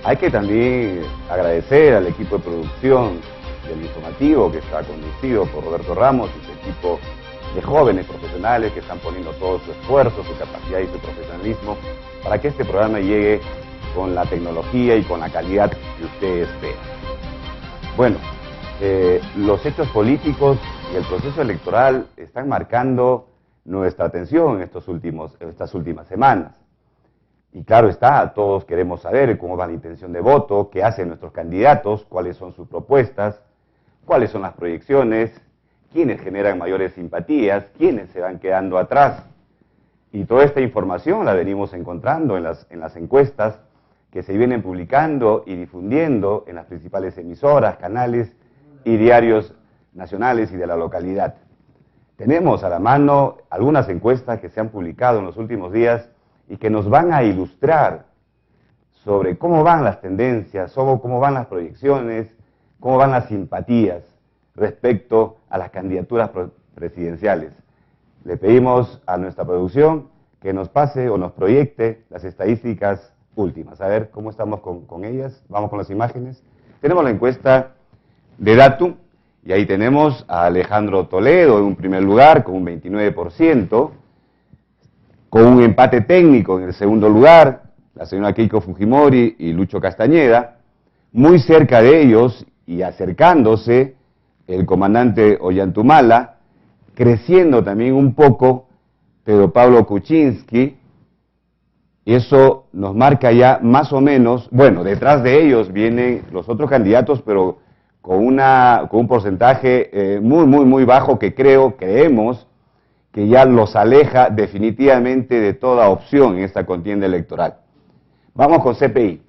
Hay que también agradecer al equipo de producción del informativo que está conducido por Roberto Ramos y su equipo de jóvenes profesionales que están poniendo todo su esfuerzo, su capacidad y su profesionalismo para que este programa llegue con la tecnología y con la calidad que ustedes vean. Bueno, los hechos políticos y el proceso electoral están marcando nuestra atención en estas últimas semanas. Y claro está, todos queremos saber cómo va la intención de voto, qué hacen nuestros candidatos, cuáles son sus propuestas, cuáles son las proyecciones, quiénes generan mayores simpatías, quiénes se van quedando atrás. Y toda esta información la venimos encontrando en las encuestas que se vienen publicando y difundiendo en las principales emisoras, canales y diarios nacionales y de la localidad. Tenemos a la mano algunas encuestas que se han publicado en los últimos días y que nos van a ilustrar sobre cómo van las tendencias, cómo van las proyecciones, cómo van las simpatías respecto a las candidaturas presidenciales. Le pedimos a nuestra producción que nos pase o nos proyecte las estadísticas últimas. A ver cómo estamos con ellas. Vamos con las imágenes. Tenemos la encuesta de Datum y ahí tenemos a Alejandro Toledo en un primer lugar con un 29%, con un empate técnico en el segundo lugar, la señora Keiko Fujimori y Lucho Castañeda. Muy cerca de ellos y acercándose el comandante Ollantumala, creciendo también un poco Pedro Pablo Kuczynski, y eso nos marca ya más o menos, bueno, detrás de ellos vienen los otros candidatos, pero con un porcentaje muy bajo que creemos que ya los aleja definitivamente de toda opción en esta contienda electoral. Vamos con CPI.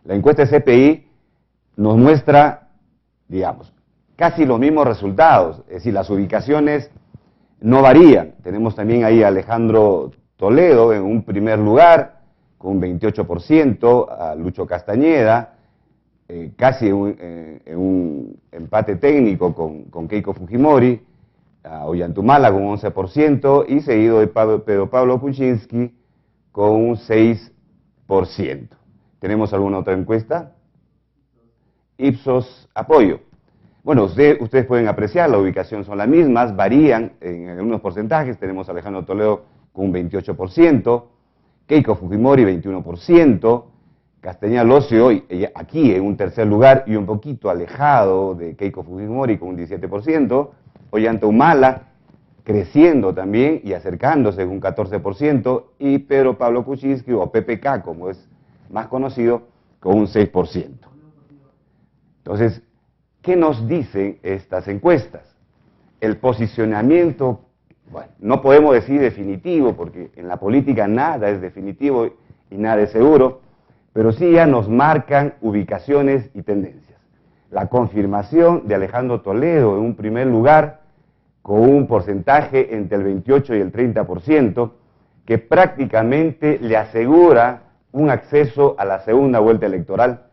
La encuesta de CPI nos muestra, digamos, casi los mismos resultados, es decir, las ubicaciones no varían. Tenemos también ahí a Alejandro Toledo en un primer lugar, con un 28%, a Lucho Castañeda, casi en un empate técnico con Keiko Fujimori, a Ollantumala con un 11%, y seguido de Pedro Pablo Kuczynski con un 6%. ¿Tenemos alguna otra encuesta? Ipsos Apoyo. Bueno, ustedes pueden apreciar, la ubicación son las mismas, varían en algunos porcentajes. Tenemos a Alejandro Toledo con un 28%, Keiko Fujimori 21%, Castañeda Locio aquí en un tercer lugar y un poquito alejado de Keiko Fujimori con un 17%, Ollantumala creciendo también y acercándose con un 14%, y Pedro Pablo Kuczynski, o PPK como es más conocido, con un 6%. Entonces, ¿qué nos dicen estas encuestas? El posicionamiento, bueno, no podemos decir definitivo, porque en la política nada es definitivo y nada es seguro, pero sí ya nos marcan ubicaciones y tendencias. La confirmación de Alejandro Toledo en un primer lugar, con un porcentaje entre el 28 y el 30%, que prácticamente le asegura un acceso a la segunda vuelta electoral.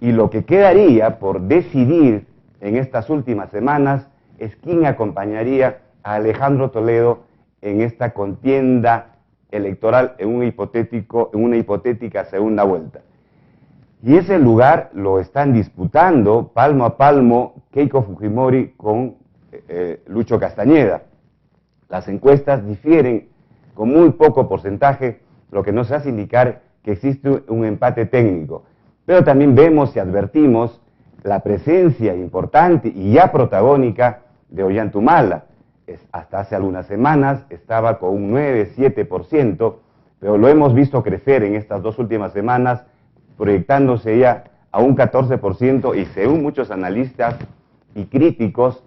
Y lo que quedaría por decidir en estas últimas semanas es quién acompañaría a Alejandro Toledo en esta contienda electoral en una hipotética segunda vuelta. Y ese lugar lo están disputando palmo a palmo Keiko Fujimori con Lucho Castañeda. Las encuestas difieren con muy poco porcentaje, lo que nos hace indicar que existe un empate técnico. Pero también vemos y advertimos la presencia importante y ya protagónica de Ollantumala. Hasta hace algunas semanas estaba con un 9-7%, pero lo hemos visto crecer en estas dos últimas semanas, proyectándose ya a un 14%, y según muchos analistas y críticos,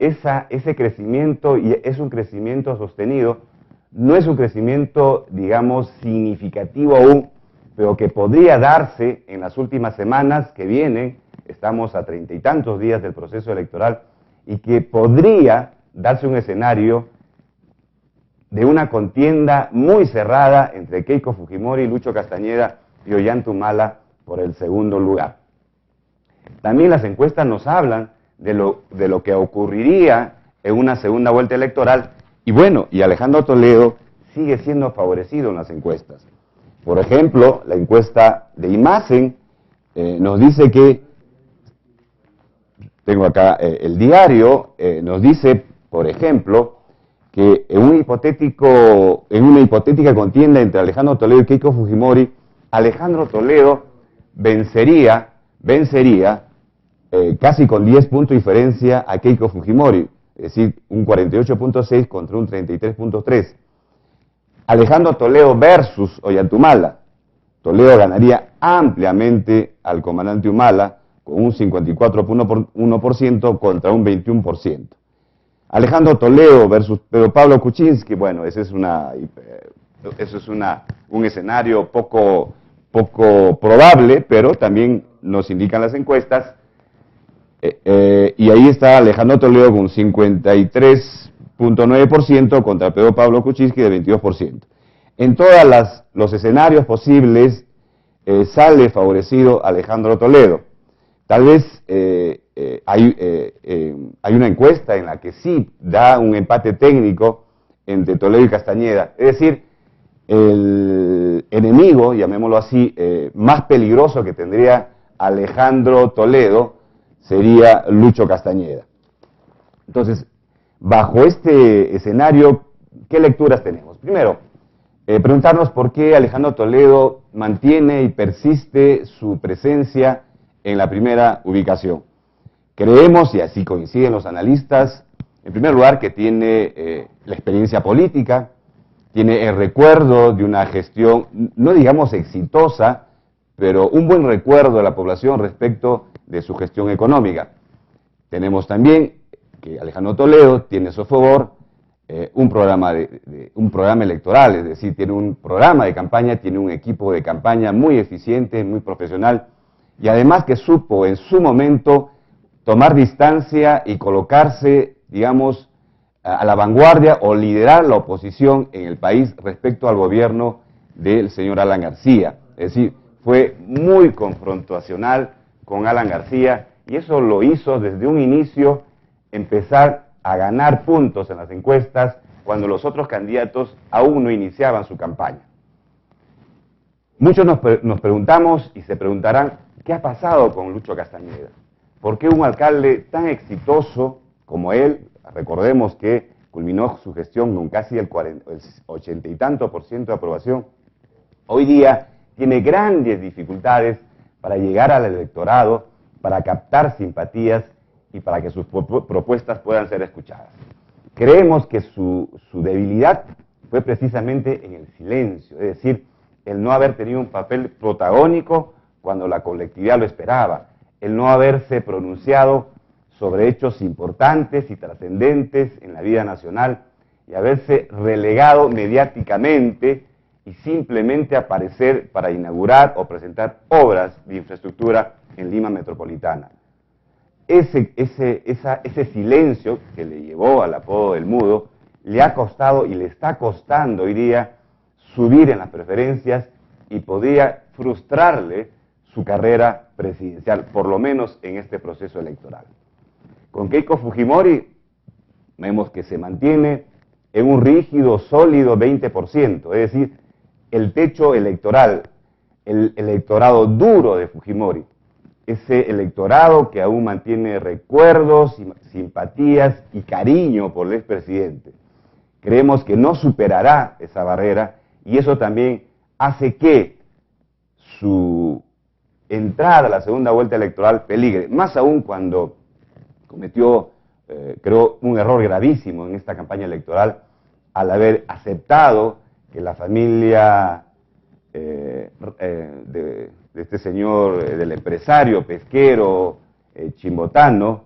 ese crecimiento es un crecimiento sostenido, no es un crecimiento, digamos, significativo aún, pero que podría darse en las últimas semanas que vienen. Estamos a 30 y tantos días del proceso electoral, y que podría darse un escenario de una contienda muy cerrada entre Keiko Fujimori, Lucho Castañeda y Ollantumala por el segundo lugar. También las encuestas nos hablan de lo que ocurriría en una segunda vuelta electoral, y bueno, y Alejandro Toledo sigue siendo favorecido en las encuestas. Por ejemplo, la encuesta de Imagen nos dice que, tengo acá el diario, nos dice, por ejemplo, que en una hipotética contienda entre Alejandro Toledo y Keiko Fujimori, Alejandro Toledo vencería casi con 10 puntos de diferencia a Keiko Fujimori, es decir, un 48.6 contra un 33.3. Alejandro Toledo versus Ollantumala. Toledo ganaría ampliamente al comandante Humala con un 54.1% contra un 21%. Alejandro Toledo versus Pedro Pablo Kuczynski, bueno, ese es un escenario poco probable, pero también nos indican las encuestas. Y ahí está Alejandro Toledo con 53.9% contra Pedro Pablo Kuczynski de 22%. En todos los escenarios posibles sale favorecido Alejandro Toledo. Tal vez hay una encuesta en la que sí da un empate técnico entre Toledo y Castañeda. Es decir, el enemigo, llamémoslo así, más peligroso que tendría Alejandro Toledo sería Lucho Castañeda. Entonces, bajo este escenario, ¿qué lecturas tenemos? Primero, preguntarnos por qué Alejandro Toledo mantiene y persiste su presencia en la primera ubicación. Creemos, y así coinciden los analistas, en primer lugar que tiene la experiencia política, tiene el recuerdo de una gestión, no digamos exitosa, pero un buen recuerdo de la población respecto de su gestión económica. Tenemos también que Alejandro Toledo tiene a su favor un programa electoral, es decir, tiene un programa de campaña, tiene un equipo de campaña muy eficiente, muy profesional, y además que supo en su momento tomar distancia y colocarse, digamos, a la vanguardia o liderar la oposición en el país respecto al gobierno del señor Alan García. Es decir, fue muy confrontacional con Alan García y eso lo hizo desde un inicio empezar a ganar puntos en las encuestas cuando los otros candidatos aún no iniciaban su campaña. Muchos nos preguntamos y se preguntarán, ¿qué ha pasado con Lucho Castañeda? ¿Por qué un alcalde tan exitoso como él, recordemos que culminó su gestión con casi el 80 y tanto % de aprobación, hoy día tiene grandes dificultades para llegar al electorado, para captar simpatías y para que sus propuestas puedan ser escuchadas? Creemos que su debilidad fue precisamente en el silencio, es decir, el no haber tenido un papel protagónico cuando la colectividad lo esperaba, el no haberse pronunciado sobre hechos importantes y trascendentes en la vida nacional y haberse relegado mediáticamente y simplemente aparecer para inaugurar o presentar obras de infraestructura en Lima metropolitana. Ese silencio que le llevó al apodo del mudo le ha costado y le está costando hoy día subir en las preferencias y podría frustrarle su carrera presidencial, por lo menos en este proceso electoral. Con Keiko Fujimori vemos que se mantiene en un rígido, sólido 20%, es decir, el techo electoral, el electorado duro de Fujimori, ese electorado que aún mantiene recuerdos, simpatías y cariño por el expresidente. Creemos que no superará esa barrera y eso también hace que su entrada a la segunda vuelta electoral peligre, más aún cuando cometió, creo, un error gravísimo en esta campaña electoral al haber aceptado que la familia de este señor, del empresario pesquero chimbotano,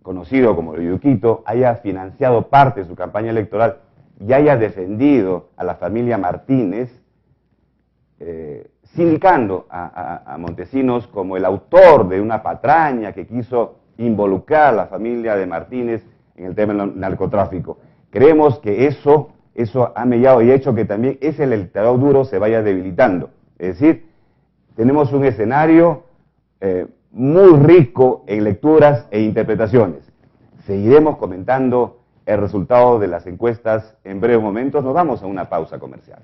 conocido como el Yuquito, haya financiado parte de su campaña electoral y haya defendido a la familia Martínez, sindicando a Montesinos como el autor de una patraña que quiso involucrar a la familia de Martínez en el tema del narcotráfico. Creemos que eso ha mellado y ha hecho que también ese electorado duro se vaya debilitando. Es decir, tenemos un escenario muy rico en lecturas e interpretaciones. Seguiremos comentando el resultado de las encuestas en breves momentos. Nos vamos a una pausa comercial.